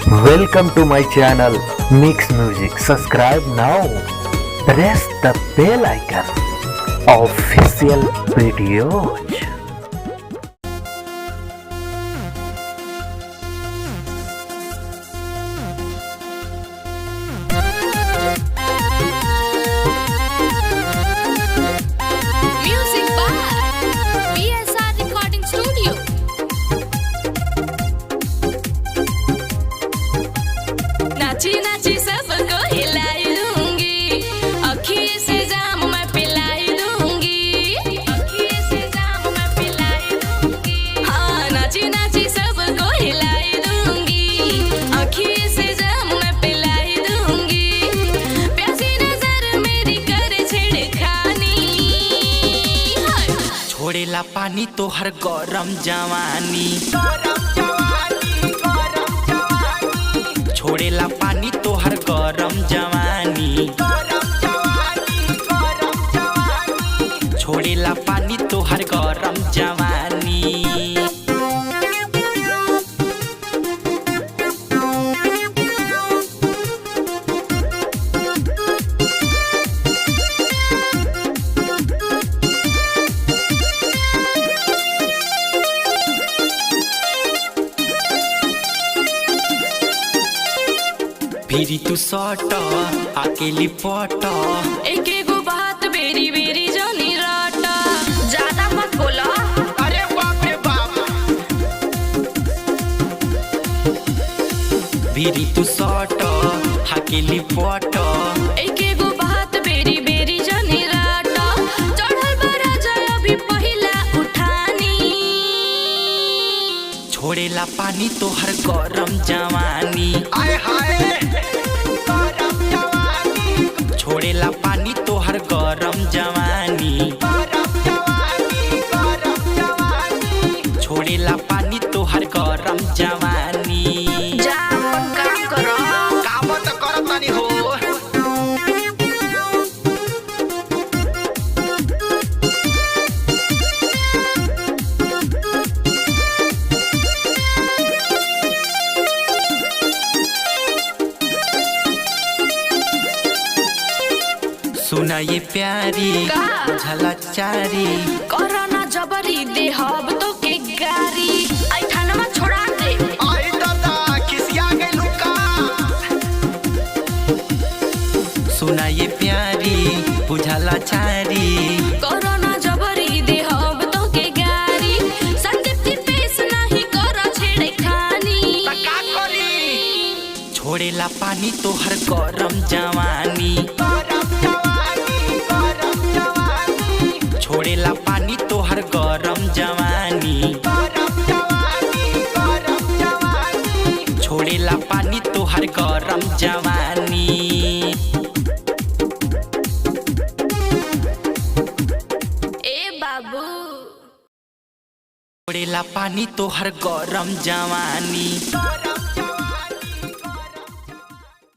Welcome to my channel Mix Music. Subscribe now. Press the bell icon. Official videos. Music by PSR Recording Studio. नाची नाची सबको हिलाई दूंगी, अखिए से जाम मैं पिलाई दूंगी, अखिए से जाम मैं पिलाई दूंगी। हाँ, नाची नाची सबको हिलाई दूंगी, अखिए से जाम मैं पिलाई दूंगी। प्यासी नजर मेरी करे छेड़खानी, छोड़ेला पानी तो हर गरम जवानी, छोड़ेला पानी तो हर गरम जवानी, छोड़ेला पानी तो हर गरम जवानी। फिरी तू सट अकेली पट, एक एगो बात बेरी बेरी जानी राटा, ज्यादा मत बोला। अरे बाप रे बाप। फिरी तू सट अकेली पट, एक एगो बात बेरी बेरी जानी राटा, चढ़ल बरा जाय अभी पहिला उठानी। छोड़ेला पानी तो हर गरम जवानी, छोड़ेला पानी तो हर गरम जवानी, छोड़ेला पानी तो हर गरम जवानी। जा अपन काम करो। काम तो करत नहीं हो। सुना ये प्यारी का? झलचारी, कोरोना जबरी दे हब तो के गारी, आई थाना छोड़ा दे। आई दादा खिसिया गई लुका। सुना ये प्यारी बुझला चारी, कोरोना जबरी दे हब तो के गारी, संदीप्ति पेश नहीं करो छेड़खानी। का करी? छोड़ेला पानी तो हर गरम जवानी, छोड़ेला पानी तो हर गरम जवानी, छोड़ेला पानी तो हर गरम जवानी। ए बाबू, छोड़ेला पानी तो हर गरम जवानी।